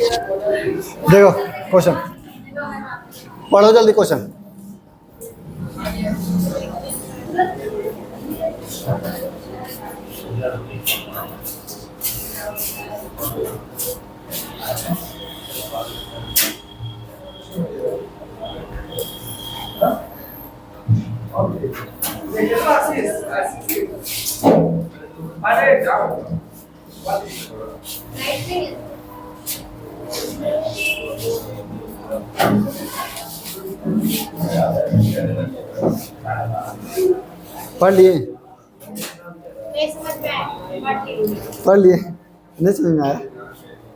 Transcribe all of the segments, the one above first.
देखो क्वेश्चन पढ़ो जल्दी क्वेश्चन। पढ़ लिए? पढ़ लिए? नहीं समझ में आया?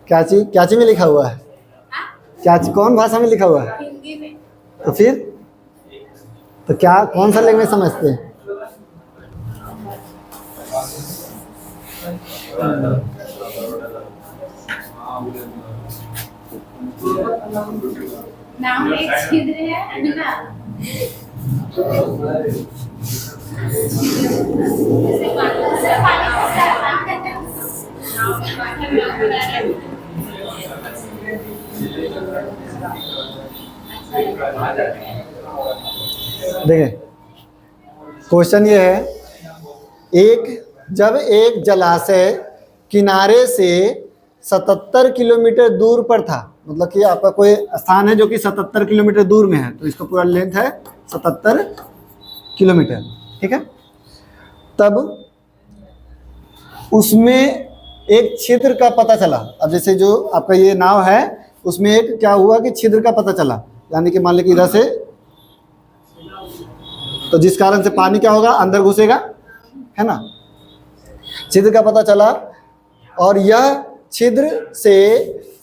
क्या चीज में लिखा हुआ है? क्या कौन भाषा में लिखा हुआ है? हिंदी में। तो फिर तो क्या कौन सा लैंग्वेज समझते हैं? नाम एक छिद्र है ना, देखिए क्वेश्चन ये है, जब एक जलाशय किनारे से 77 किलोमीटर दूर पर था, मतलब कि आपका कोई स्थान है जो कि 77 किलोमीटर दूर में है, तो इसका पूरा लेंथ है 77 किलोमीटर, ठीक है। तब उसमें एक छिद्र का पता चला। अब जैसे जो आपका ये नाव है उसमें एक क्या हुआ कि छिद्र का पता चला, यानी कि मान लीजिए इधर से, तो जिस कारण से पानी क्या होगा, अंदर घुसेगा, है ना। छिद्र का पता चला और यह छिद्र से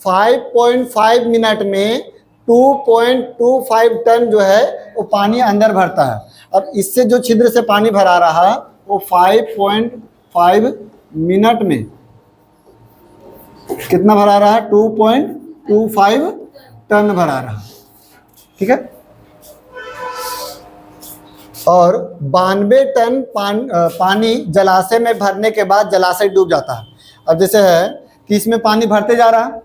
5.5 मिनट में 2.25 टन जो है वो पानी अंदर भरता है। अब इससे जो छिद्र से पानी भरा रहा वो 5.5 मिनट में कितना भरा रहा है, 2.25 टन भरा रहा, ठीक है। और 92 टन पानी जलाशय में भरने के बाद जलाशय डूब जाता है। अब जैसे है कि इसमें पानी भरते जा रहा,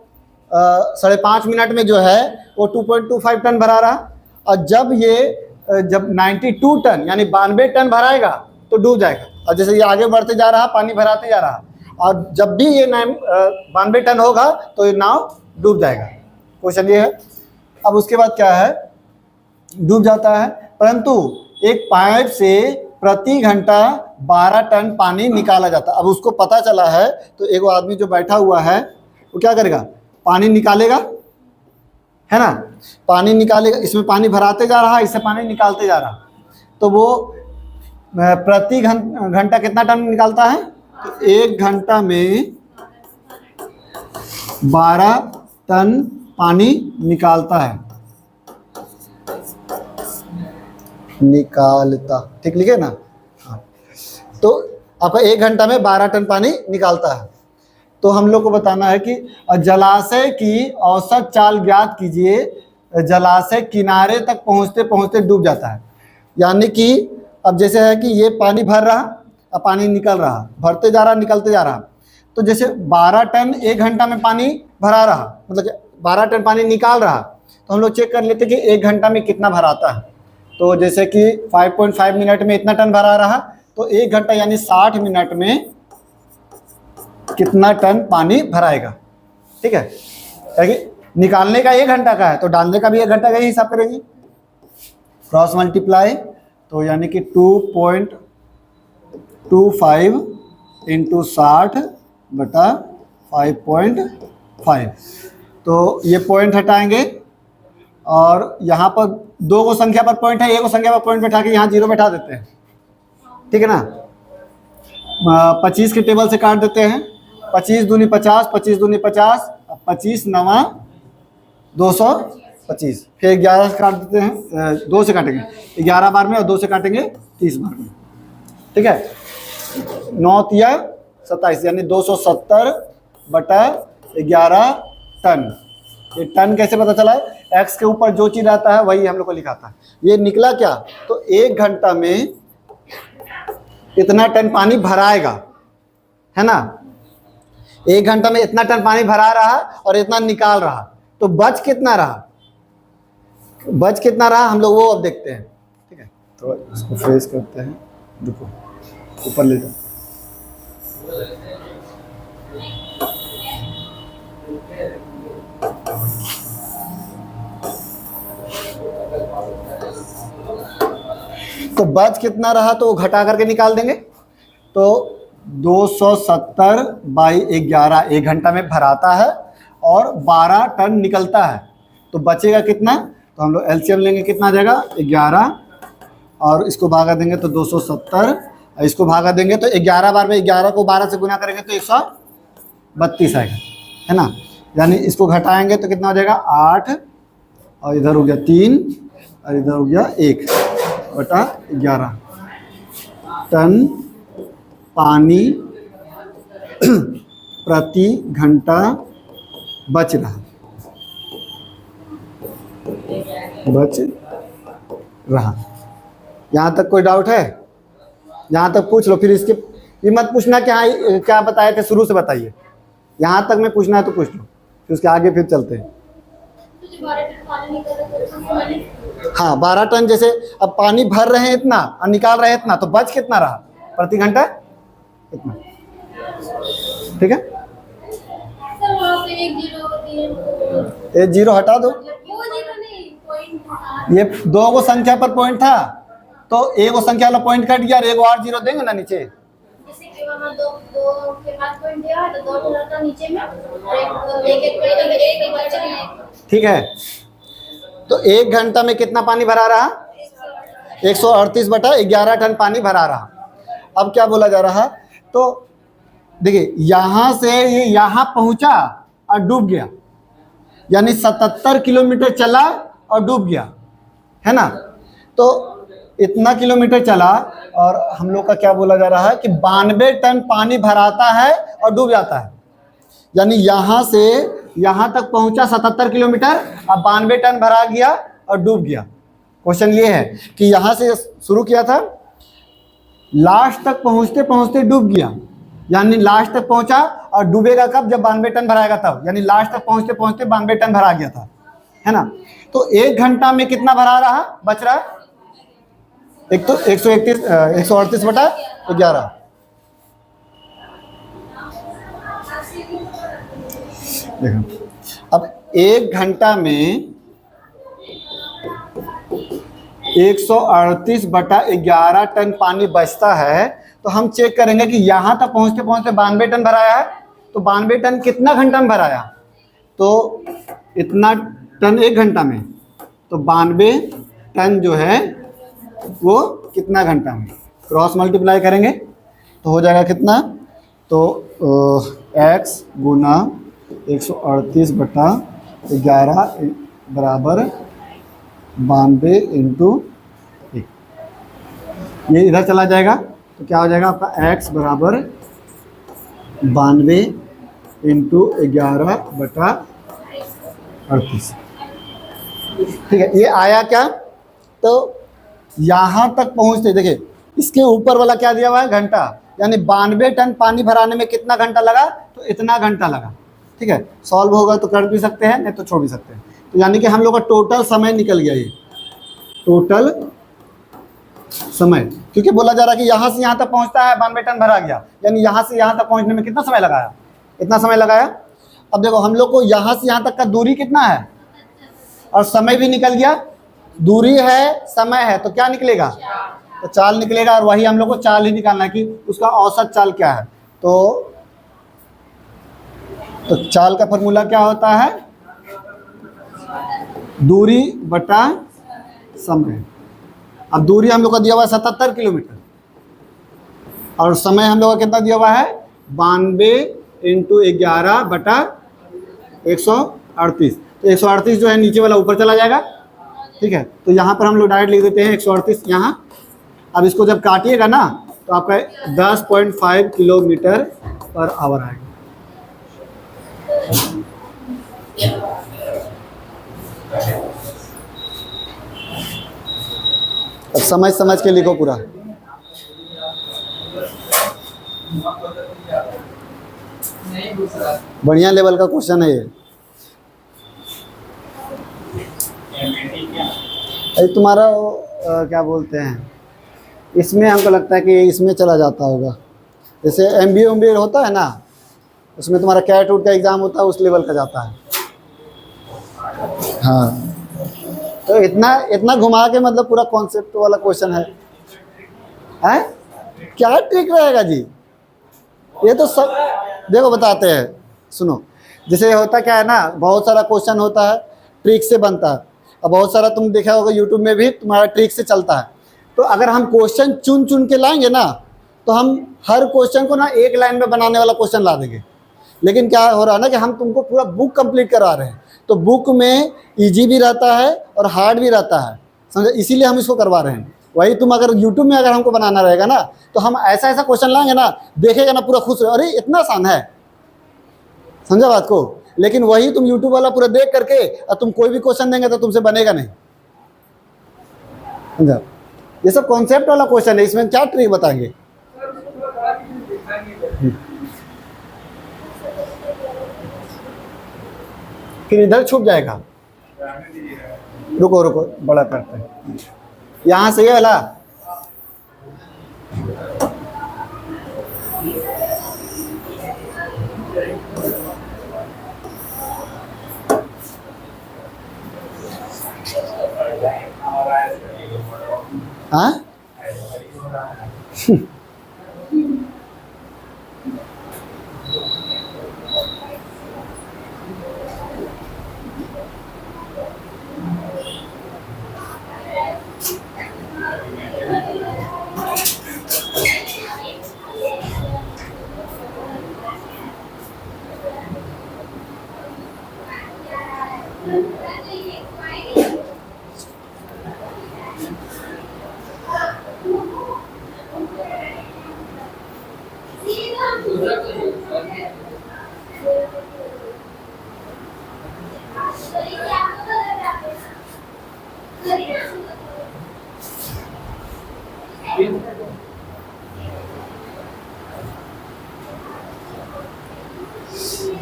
5.5 मिनट में जो है वो 2.25 टन भरा रहा, और जब 92 टन यानी 92 टन भराएगा तो डूब जाएगा। और जैसे ये आगे बढ़ते जा रहा, पानी भराते जा रहा, और जब भी ये 92 टन होगा तो ये नाव डूब जाएगा। क्वेश्चन ये है। अब उसके बाद क्या है, डूब जाता है, परंतु एक पाइप से प्रति घंटा 12 टन पानी निकाला जाता। अब उसको पता चला है तो एक आदमी जो बैठा हुआ है वो क्या करेगा, पानी निकालेगा, है ना, पानी निकालेगा। इसमें पानी भराते जा रहा, इससे पानी निकालते जा रहा, तो वो प्रति घंटा कितना टन निकालता है, तो 1 घंटा में 12 टन पानी निकालता है, निकालता, ठीक लिखे ना। हाँ, तो आपका 1 घंटा में 12 टन पानी निकालता है। तो हम लोग को बताना है कि जलाशय की औसत चाल ज्ञात कीजिए। जलाशय किनारे तक पहुंचते पहुंचते डूब जाता है, यानी कि अब जैसे है कि ये पानी भर रहा, अब पानी निकल रहा, भरते जा रहा, निकलते जा रहा, तो जैसे 12 टन 1 घंटा में पानी भरा रहा, मतलब 12 टन पानी निकाल रहा, तो हम लोग चेक कर लेते कि 1 घंटा में कितना भराता है। तो जैसे कि 5.5 मिनट में इतना टन भरा रहा, तो 1 घंटा यानी 60 मिनट में कितना टन पानी भराएगा, ठीक है। निकालने का 1 घंटा का है तो डालने का भी 1 घंटा का ही हिसाब करेंगे, क्रॉस मल्टीप्लाई, तो यानी कि 2.25 इंटू 60 बटा 5.5। तो ये पॉइंट हटाएंगे और यहाँ पर 2 को संख्या पर पॉइंट है, 1 को संख्या पर पॉइंट बैठा के यहाँ 0 बैठा देते हैं, ठीक है ना। 25 के टेबल से काट देते हैं, 25 दूनी 50, 25 दूनी 50, 25 नवा 225, फिर 11 से काट देते हैं, 2 से काटेंगे 11 बार में और 2 से काटेंगे 30 बार में, ठीक है। 9 तिया 27 यानी 270 बटा 11 टन। ये टन कैसे पता चला है, एक्स के ऊपर जो चीज आता है वही हम लोग को लिखाता है। ये निकला क्या, तो 1 घंटा में इतना टन पानी भराएगा, है ना। 1 घंटा में इतना टन पानी भरा रहा और इतना निकाल रहा, तो बच कितना रहा, बच कितना रहा हम लोग वो अब देखते हैं। ठीक है, तो इसको फ्रेश करते हैं, रुको ऊपर ले जाओ। तो बच कितना रहा तो वो घटा करके निकाल देंगे। तो 270 बाई 11 1 घंटा में भराता है और 12 टन निकलता है, तो बचेगा कितना, तो हम लोग एलसीएम लेंगे, कितना आ जाएगा 11 और इसको भागा देंगे तो 270, इसको भागा देंगे तो 11 बार में 11 को 12 से गुना करेंगे तो 132 आएगा, है ना। यानी इसको घटाएंगे तो कितना हो जाएगा 8 और इधर हो गया 3 और इधर हो गया 1 बटा 11 टन पानी प्रति घंटा बच रहा यहाँ तक कोई डाउट है? यहाँ तक पूछ लो, फिर इसके ये मत पूछना कि हाँ क्या बताए थे, शुरू से बताइए। यहाँ तक में पूछना है तो पूछ लो, फिर उसके आगे फिर चलते हैं। हाँ 12 टन, जैसे अब पानी भर रहे हैं इतना और निकाल रहे हैं इतना, तो बच कितना रहा प्रति घंटा इतना। ठीक है, एक जीरो हटा दो, ये 2 को संख्या पर पॉइंट था तो 1 को संख्या वाला पॉइंट कट गया और 1 और जीरो देंगे ना नीचे। जैसे कि वहाँ दो के बाद पॉइंट दिया तो 2 रहता नीचे में और एक बच गया। ठीक है, तो 1 घंटा में कितना पानी भरा रहा, 138 बटा 11 टन पानी भरा रहा। अब क्या बोला जा रहा, तो देखिए यहाँ से ये यहाँ पहुँचा और डूब गया, यानी 77 किलोमीटर चला और डूब गया, है ना। तो इतना किलोमीटर चला और हम लोग का क्या बोला जा रहा है कि 92 टन पानी भराता है और डूब जाता है, यानी यहाँ से यहाँ तक पहुँचा 77 किलोमीटर और 92 टन भरा गया और डूब गया। क्वेश्चन ये है कि यहाँ से शुरू किया था, लास्ट तक पहुँचते पहुँचते डूब गया, यानी लास्ट तक पहुँचा और डूबेगा कब, जब 92 टन भराएगा तब, यानी लास्ट तक पहुँचते पहुँचते 92 टन भरा गया था, है ना। तो 1 घंटा में कितना भरा रहा, बच रहा है एक तो 138 बटा 11। देखो अब 1 घंटा में 138 बटा 11 टन पानी बचता है, तो हम चेक करेंगे कि यहाँ तक पहुँचते पहुँचते 92 टन भराया है, तो 92 टन कितना घंटा में भराया, तो इतना टन 1 घंटा में, तो 92 टन जो है वो कितना घंटा में, क्रॉस मल्टीप्लाई करेंगे तो हो जाएगा कितना, तो x गुना 138 बटा 11 बराबर 92 इंटू 1, ये इधर चला जाएगा तो क्या हो जाएगा आपका x बराबर 92 इंटू 11 बटा 38। ठीक है, ये आया क्या, तो यहाँ तक पहुँचते देखिए इसके ऊपर वाला क्या दिया हुआ है घंटा, यानी 92 टन पानी भराने में कितना घंटा लगा, तो इतना घंटा लगा। ठीक है, सॉल्व होगा तो कर भी सकते हैं, नहीं तो छोड़ भी सकते हैं। तो यानी कि हम लोग का टोटल समय निकल गया, ये टोटल समय, क्योंकि बोला जा रहा है कि यहाँ से यहाँ तक पहुँचता है 92 टन भरा गया, यानी यहाँ से यहाँ तक पहुँचने में कितना समय लगाया, इतना समय लगाया। अब देखो हम लोग को यहाँ से यहाँ तक का दूरी कितना है और समय भी निकल गया, दूरी है समय है, तो क्या निकलेगा, तो चाल निकलेगा, और वही हम लोग को चाल ही निकालना है कि उसका औसत चाल क्या है। तो चाल का फॉर्मूला क्या होता है, दूरी बटा समय। अब दूरी हम लोग का दिया हुआ है 77 किलोमीटर और समय हम लोग का कितना दिया हुआ है 92 इंटू 11 बटा 138। तो 138 जो है नीचे वाला ऊपर चला जाएगा। ठीक है, तो यहाँ पर हम लोग डायरेक्ट लिख देते हैं 138 यहाँ। अब इसको जब काटिएगा ना तो आपका 10.5 किलोमीटर पर आवर आएगा। अब समझ समझ के लिखो पूरा। नहीं दूसरा बढ़िया लेवल का क्वेश्चन है ये। अरे तुम्हारा क्या बोलते हैं, इसमें हमको लगता है कि इसमें चला जाता होगा, जैसे MBA होता है ना, उसमें तुम्हारा कैट वूट का एग्ज़ाम होता है, उस लेवल का जाता है। हाँ, तो इतना इतना घुमा के मतलब पूरा कॉन्सेप्ट वाला क्वेश्चन है। हैं? क्या ट्रिक रहेगा जी, ये तो सब देखो बताते हैं, सुनो। जैसे होता क्या है ना, बहुत सारा क्वेश्चन होता है ट्रिक से बनता है, और बहुत सारा तुम देखा होगा यूट्यूब में भी तुम्हारा ट्रिक से चलता है। तो अगर हम क्वेश्चन चुन चुन के लाएंगे ना, तो हम हर क्वेश्चन को ना एक लाइन में बनाने वाला क्वेश्चन ला देंगे। लेकिन क्या हो रहा है ना कि हम तुमको पूरा बुक कंप्लीट करा रहे हैं, तो बुक में इजी भी रहता है और हार्ड भी रहता है, समझे, इसीलिए हम इसको करवा रहे हैं। वही तुम अगर यूट्यूब में अगर हमको बनाना रहेगा ना, तो हम ऐसा ऐसा क्वेश्चन लाएंगे ना, देखेगा ना पूरा खुश रहे, अरे इतना आसान है, समझा बात को। लेकिन वही तुम यूट्यूब वाला पूरा देख करके और तुम कोई भी क्वेश्चन देंगे तो तुमसे बनेगा नहीं, समझा। ये सब कॉन्सेप्ट वाला क्वेश्चन है, इसमें क्या ट्रिक बताएंगे। फिर इधर छुप जाएगा, रुको रुको बड़ा करते हैं, यहाँ से ये वाला हाँ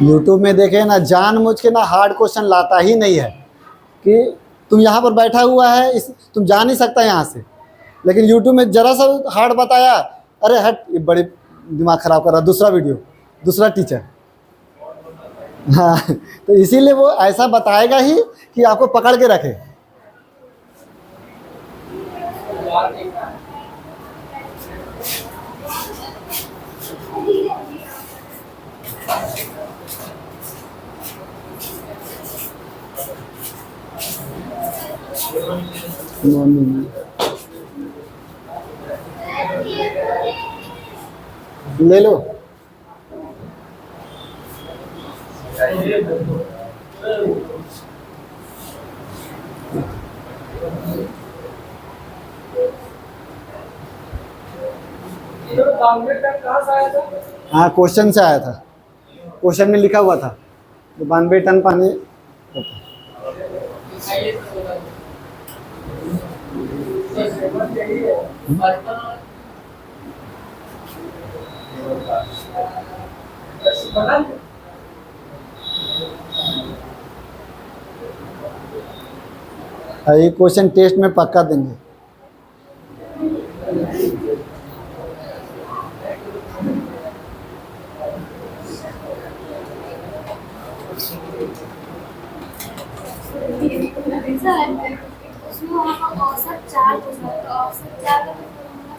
यूट्यूब में देखे ना, जानबूझ के ना हार्ड क्वेश्चन लाता ही नहीं है कि तुम यहाँ पर बैठा हुआ है, इस तुम जा नहीं सकता यहाँ से, लेकिन यूट्यूब में जरा सा हार्ड बताया, अरे हट, ये बड़े दिमाग ख़राब कर रहा, दूसरा वीडियो, दूसरा टीचर। हाँ, तो इसीलिए वो ऐसा बताएगा ही कि आपको पकड़ के रखे। ले लो। कहाँ से आया था? हाँ, क्वेश्चन से आया था, क्वेश्चन में लिखा हुआ था 92 टन पानी। ये क्वेश्चन टेस्ट में पक्का देंगे।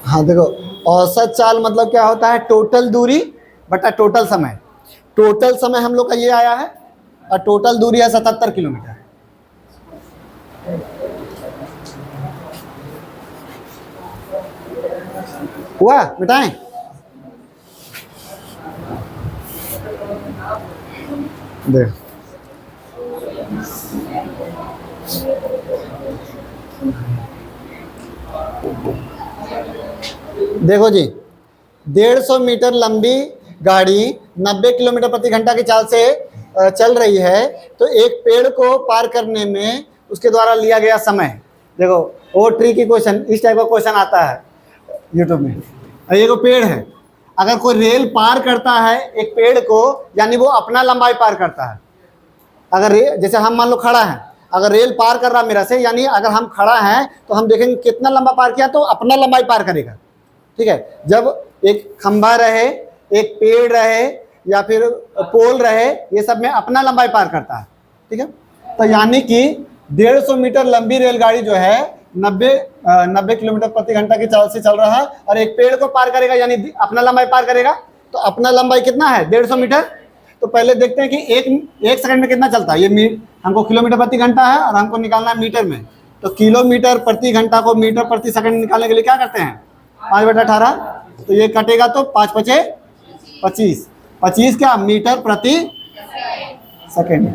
हाँ देखो, औसत चाल मतलब क्या होता है, टोटल दूरी बटा टोटल समय। टोटल समय हम लोग का ये आया है और टोटल दूरी है 77 किलोमीटर। हुआ, मिटाएं। देख देखो जी, 150 मीटर लंबी गाड़ी 90 किलोमीटर प्रति घंटा की चाल से चल रही है, तो एक पेड़ को पार करने में उसके द्वारा लिया गया समय। देखो, वो ट्रिकी क्वेश्चन, इस टाइप का क्वेश्चन आता है यूट्यूब में। ये को पेड़ है, अगर कोई रेल पार करता है एक पेड़ को, यानी वो अपना लंबाई पार करता है। अगर जैसे हम मान लो खड़ा है, अगर रेल पार कर रहा मेरा से, यानी अगर हम खड़ा हैं तो हम देखेंगे कितना लंबा पार किया, तो अपना लंबाई पार करेगा। ठीक है, जब एक खंभा रहे, एक पेड़ रहे, या फिर पोल रहे, ये सब में अपना लंबाई पार करता है। ठीक है, तो यानी कि 150 मीटर लंबी रेलगाड़ी जो है 90 किलोमीटर प्रति घंटा की चाल से चल रहा है, और एक पेड़ को पार करेगा, यानी अपना लंबाई पार करेगा। तो अपना लंबाई कितना है? 150 मीटर। तो पहले देखते हैं कि एक सेकंड में कितना चलता है। ये हमको किलोमीटर प्रति घंटा है और हमको निकालना है मीटर में। तो किलोमीटर प्रति घंटा को मीटर प्रति सेकंड निकालने के लिए क्या करते हैं? 5/18। तो ये कटेगा तो 5 × 5 = 25। 25 क्या? मीटर प्रति सेकंड।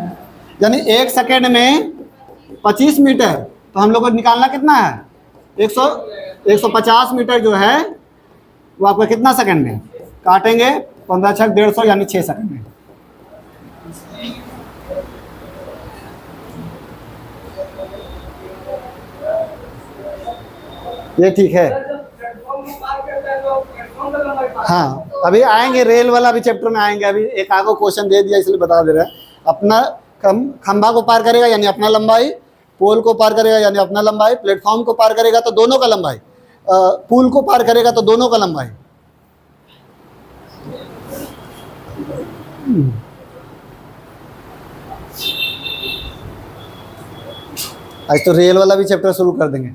यानी एक सेकंड में 25 मीटर। तो हम लोग को निकालना कितना है? 150 मीटर जो है वो आपका कितना सेकंड में काटेंगे? 15 × 6 = 150, यानी 6 सेकंड में। ये ठीक है। हाँ, अभी आएंगे रेल वाला भी चैप्टर में आएंगे। अभी एक आगो क्वेश्चन दे दिया इसलिए बता दे रहे हैं। अपना खंभा को पार करेगा यानी अपना लंबाई, पोल को पार करेगा यानी अपना लंबाई, प्लेटफॉर्म को पार करेगा तो दोनों का लंबाई, पुल को पार करेगा तो दोनों का लंबाई। आज तो रेल वाला भी चैप्टर शुरू कर देंगे,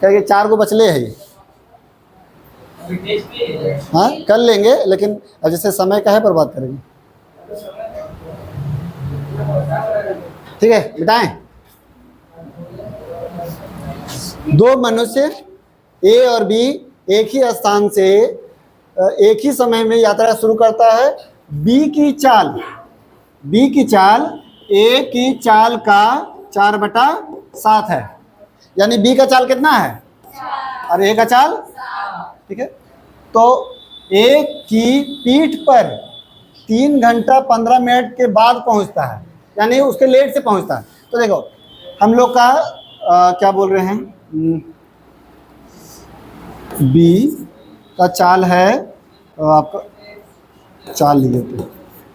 क्या 4 को बचले है ये। हाँ, कर लेंगे, लेकिन अब जैसे समय का है बर्बाद करेंगे। ठीक है, बताएं। 2 मनुष्य ए और बी एक ही स्थान से एक ही समय में यात्रा शुरू करता है। बी की चाल ए की चाल का 4/7 है। यानी बी का चाल कितना है? और ए का चाल, ठीक है। तो ए की पीठ पर 3 घंटा 15 मिनट के बाद पहुंचता है, यानी उसके लेट से पहुंचता है। तो देखो हम लोग का क्या बोल रहे हैं, बी का चाल है, आपका चाल लिख लेते हैं,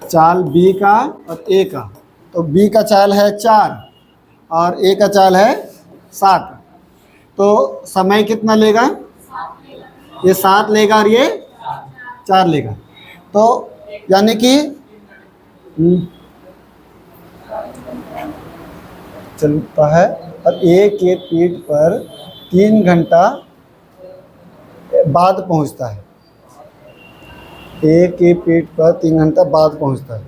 चाल बी का और ए का। तो बी का चाल है 4 और ए का चाल है 7। तो समय कितना लेगा? ये 7 लेगा और ये 4 लेगा। तो यानी कि चलता है और ए के पीठ पर 3 घंटा बाद पहुंचता है। ए के पीठ पर 3 घंटा बाद पहुंचता है।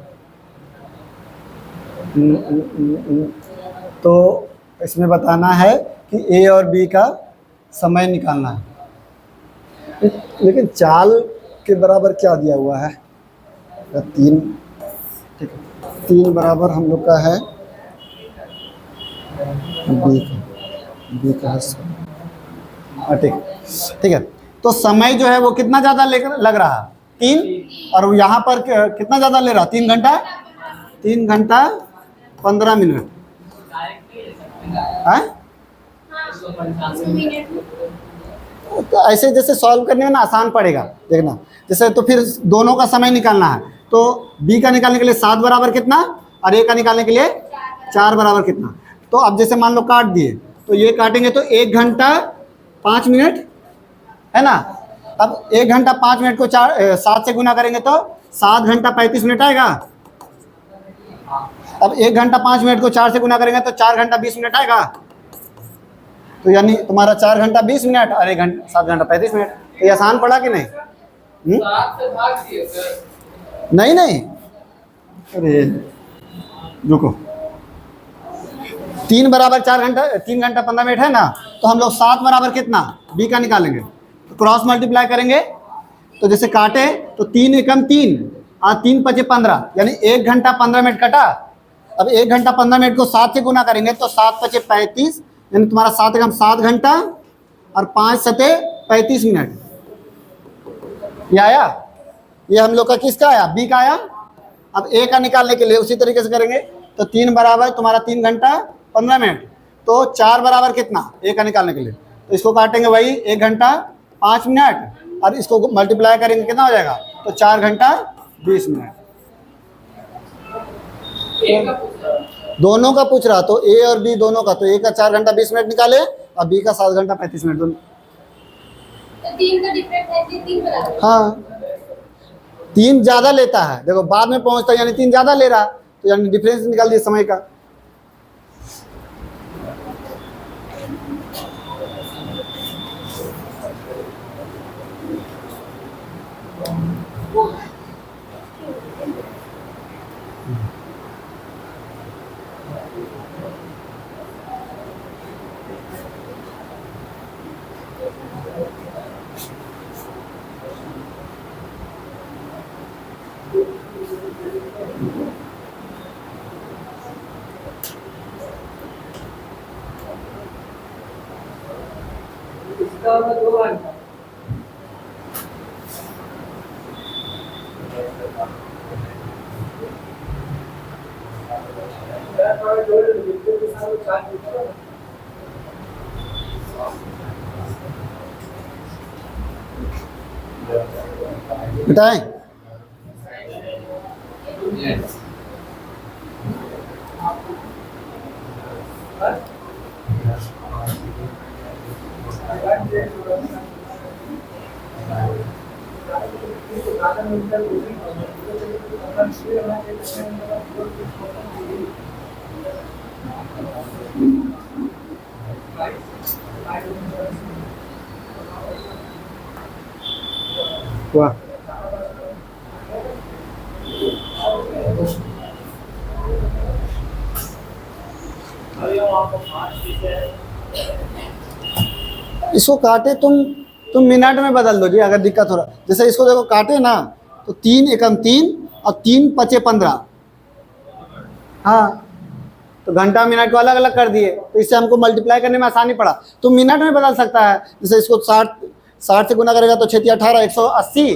तो इसमें बताना है कि ए और बी का समय निकालना है। लेकिन चाल के बराबर क्या दिया हुआ है? 3, ठीक है, 3 बराबर हम लोग का है बी का हाँ, ठीक है। तो समय जो है वो कितना ज़्यादा लग रहा है? 3। और यहाँ पर कितना ज़्यादा ले रहा? 3 घंटा 3 घंटा 15 मिनट है। तो ऐसे जैसे सॉल्व करने में ना आसान पड़ेगा, देखना। जैसे तो फिर दोनों का समय निकालना है। तो बी का निकालने के लिए 7 बराबर कितना और ए का निकालने के लिए 4 बराबर कितना। तो अब जैसे मान लो काट दिए, तो ये काटेंगे तो 1 घंटा 5 मिनट है ना। अब 1 घंटा 5 मिनट को 7 से गुना करेंगे तो 7 घंटा 35 मिनट आएगा। अब 1 घंटा 5 मिनट को 4 से गुना करेंगे तो 4 घंटा 20 मिनट आएगा। तो यानी तुम्हारा 4 घंटा 20 मिनट और 7 घंटा 35 मिनट। तो ये आसान पड़ा कि नहीं? नहीं, अरे रुको, 3 बराबर 4 घंटा 3 घंटा 15 मिनट है ना। तो हम लोग 7 बराबर कितना बी का निकालेंगे, तो क्रॉस मल्टीप्लाई करेंगे। तो जैसे काटे तो 3 एकम 3 और 3 × 5 = 15, यानी 1 घंटा 15 मिनट कटा। अब 1 घंटा 15 मिनट को 7 से गुना करेंगे तो 7 × 5 = 35, यानी तुम्हारा 7 एकम 7 घंटा और 5 × 7 = 35 मिनट। ये आया, ये हम लोग का किसका आया? बी का आया। अब ए का निकालने के लिए उसी तरीके से करेंगे। तो 3 बराबर तुम्हारा 3 घंटा 15 मिनट, तो 4 बराबर कितना ए का निकालने के लिए? तो इसको काटेंगे वही 1 घंटा 5 मिनट और इसको मल्टीप्लाई करेंगे कितना हो जाएगा, तो 4 घंटा 20 मिनट। दोनों का पूछ रहा, तो ए और बी दोनों का, तो ए का 4 घंटा 20 मिनट निकाले और बी का 7 घंटा 35 मिनट दोनों। तो 3 का डिफरेंस है, 3 बराबर। हाँ 3 ज़्यादा लेता है, देखो बाद में पहुंचता है यानी 3 ज़्यादा ले रहा, तो यानी डिफरेंस निकाल दिए समय का। बताएं वाह, इसको काटे तुम मिनट में बदल दो जी, अगर दिक्कत हो रहा। जैसे इसको देखो काटे ना, तो 3 एकम 3 और 3 पचे 15, हाँ तो घंटा मिनट को अलग अलग कर दिए, तो इससे हमको मल्टीप्लाई करने में आसानी पड़ा। तो मिनट में बदल सकता है, जैसे इसको 60 से गुना करेगा तो 6 18 180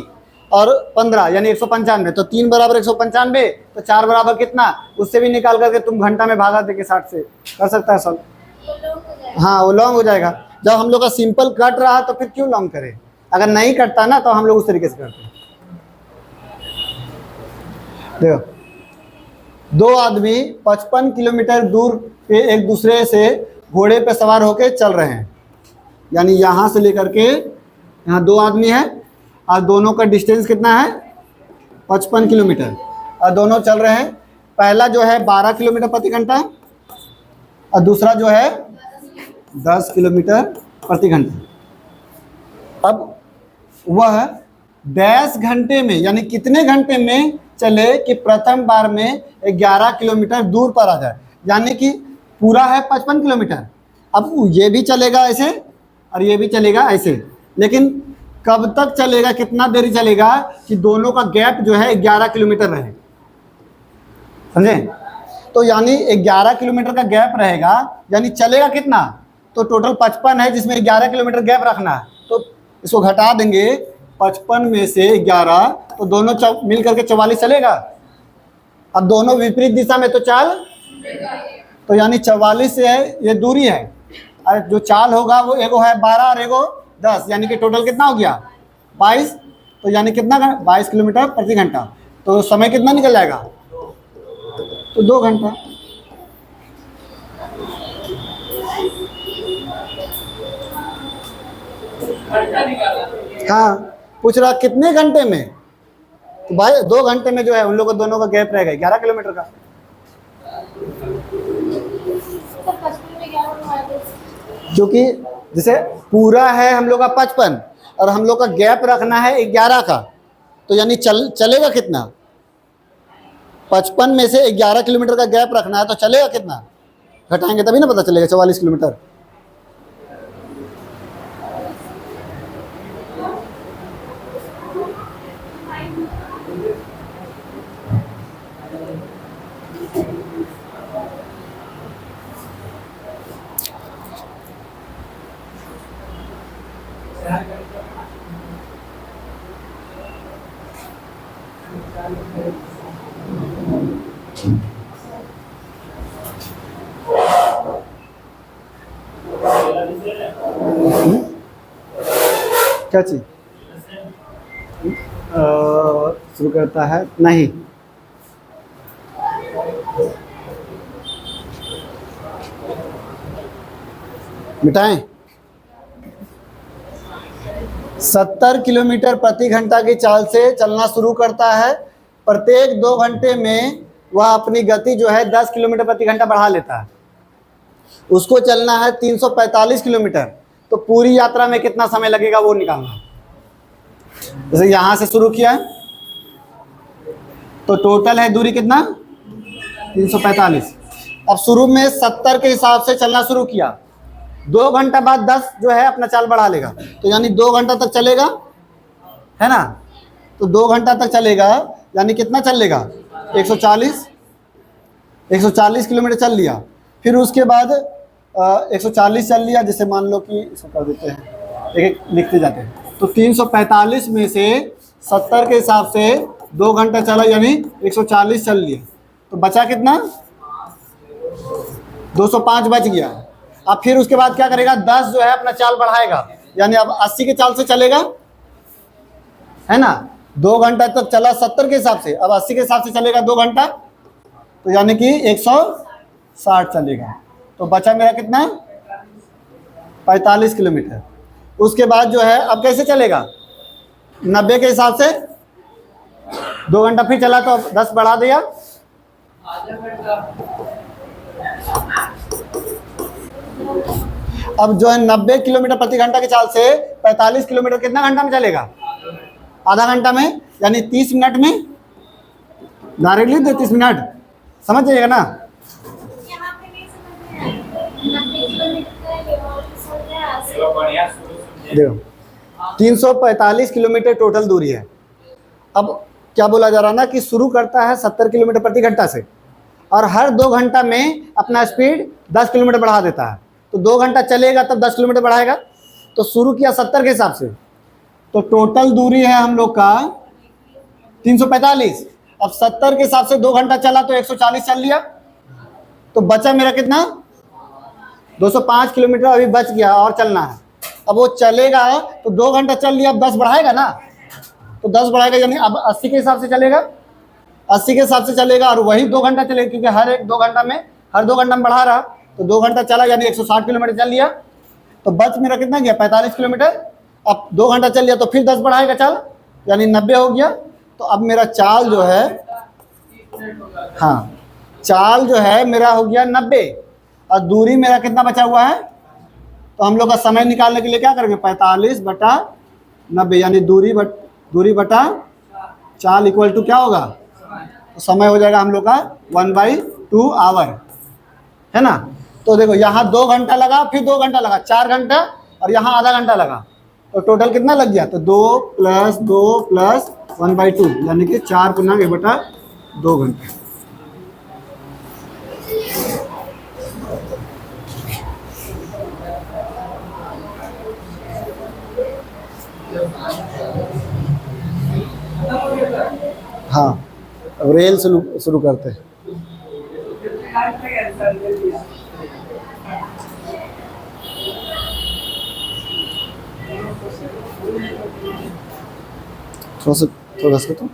और 15 यानी 195, तो 3 बराबर 195, तो 4 बराबर कितना, उससे भी निकाल करके तुम घंटा में भागा देके 60 से कर सकता है सॉल्व। हाँ वो लॉन्ग हो जाएगा। जब हम लोग का सिंपल कट रहा तो फिर क्यों लॉन्ग करें, अगर नहीं कटता ना तो हम लोग उस तरीके से करते हैं। देखो 2 आदमी 55 किलोमीटर दूर पे एक दूसरे से घोड़े पे सवार होके चल रहे हैं, यानी यहाँ से लेकर के यहाँ 2 आदमी है और दोनों का डिस्टेंस कितना है 55 किलोमीटर, और दोनों चल रहे हैं। पहला जो है 12 किलोमीटर प्रति घंटा और दूसरा जो है 10 किलोमीटर प्रति घंटा। अब वह 10 घंटे में यानी कितने घंटे में चले कि प्रथम बार में 11 किलोमीटर दूर पर आ जाए, यानी कि पूरा है 55 किलोमीटर। अब ये भी चलेगा ऐसे और ये भी चलेगा ऐसे, लेकिन कब तक चलेगा, कितना देरी चलेगा कि दोनों का गैप जो है 11 किलोमीटर रहे, समझे। तो यानी 11 किलोमीटर का गैप रहेगा, यानी चलेगा कितना, तो टोटल 55 है जिसमें 11 किलोमीटर गैप रखना है, तो इसको घटा देंगे 55 में से 11, तो दोनों मिल करके 44 चलेगा। अब दोनों विपरीत दिशा में तो चाल, तो यानी 44 से है ये दूरी है, और जो चाल होगा वो एगो है 12 और एगो 10, यानी कि टोटल कितना हो गया 22, तो यानी कितना 22 किलोमीटर प्रति घंटा। तो समय कितना निकल जाएगा, तो 2 घंटा। हाँ पूछ रहा कितने घंटे में, तो भाई 2 घंटे में जो है उन लोगों को दोनों का गैप रहेगा 11 किलोमीटर का। क्योंकि जैसे पूरा है हम लोग का 55 और हम लोग का गैप रखना है 11 का, तो यानी चलेगा कितना, 55 में से 11 किलोमीटर का गैप रखना है, तो चलेगा कितना, घटाएंगे तभी ना पता चलेगा 44 किलोमीटर। क्या चीज, शुरू करता है नहीं, मिटाएं। 70 किलोमीटर प्रति घंटा की चाल से चलना शुरू करता है। प्रत्येक 2 घंटे में वह अपनी गति जो है 10 किलोमीटर प्रति घंटा बढ़ा लेता है। उसको चलना है 345 किलोमीटर, तो पूरी यात्रा में कितना समय लगेगा वो निकालना। जैसे यहाँ से शुरू किया तो टोटल है दूरी कितना 345। अब शुरू में 70 के हिसाब से चलना शुरू किया, 2 घंटा बाद 10 जो है अपना चाल बढ़ा लेगा, तो यानी 2 घंटा तक चलेगा, है ना। तो 2 घंटा तक चलेगा यानी कितना चल लेगा 140 किलोमीटर चल लिया। फिर उसके बाद 140 चल लिया, जैसे मान लो कि इसको कर देते हैं, एक एक लिखते जाते हैं। तो 345 में से 70 के हिसाब से 2 घंटा चला यानी 140 चल लिया, तो बचा कितना 205 बच गया। अब फिर उसके बाद क्या करेगा 10 जो है अपना चाल बढ़ाएगा, यानी अब 80 के चाल से चलेगा, है ना। 2 घंटा तक चला 70 के हिसाब से, अब 80 के हिसाब से चलेगा 2 घंटा, तो यानी कि 160 चलेगा। तो बचा मेरा कितना 45 किलोमीटर। उसके बाद जो है अब कैसे चलेगा 90 के हिसाब से, 2 घंटा फिर चला तो अब 10 बढ़ा दिया, अब जो है 90 किलोमीटर प्रति घंटा की चाल से 45 किलोमीटर कितना घंटा में चलेगा, आधा घंटा में, यानी 30 मिनट में। डायरेक्टली दे 30 मिनट, समझ जाइएगा ना। यहाँ पे नहीं समझ में आया। 90 किलोमीटर का ये और समझ में आया। देखो 345 किलोमीटर टोटल दूरी है। अब क्या बोला जा रहा ना कि शुरू करता है 70 किलोमीटर प्रति घंटा से, और हर 2 घंटा में अपना स्पीड 10 किलोमीटर बढ़ा देता है। तो 2 घंटा चलेगा तब 10 किलोमीटर बढ़ाएगा। तो शुरू किया 70 के हिसाब से, तो टोटल दूरी है हम लोग का 345। अब 70 के हिसाब से 2 घंटा चला तो 140 चल लिया, तो बचा मेरा कितना 205 किलोमीटर अभी बच गया और चलना है। अब वो चलेगा तो 2 घंटा चल लिया, अब 10 बढ़ाएगा ना, तो 10 बढ़ाएगा यानी अब 80 के हिसाब से चलेगा, 80 के हिसाब से चलेगा, और वही 2 घंटा चलेगा, क्योंकि हर 2 घंटा में बढ़ा रहा, तो 2 घंटा चला यानी 160 किलोमीटर चल लिया। तो बच मेरा कितना गया 45 किलोमीटर। अब 2 घंटा चल लिया तो फिर 10 बढ़ाएगा चाल, यानी 90 हो गया। तो अब मेरा चाल जो है, हाँ चाल जो है मेरा हो गया 90, और दूरी मेरा कितना बचा हुआ है। तो हम लोग का समय निकालने के लिए क्या करेंगे 45 बटा 90, यानी दूरी बटा चाल इक्वल टू क्या होगा, तो समय हो जाएगा हम लोग का 1/2 आवर, है ना। तो देखो यहाँ 2 घंटा लगा, फिर 2 घंटा लगा, 4 घंटा, और यहाँ आधा घंटा लगा, तो टोटल कितना लग गया, तो 2 + 2 + 1/2 यानी कि 4 × 1/2 घंटे। हाँ अब रेल शुरू करते हैं। थोड़ा सा तो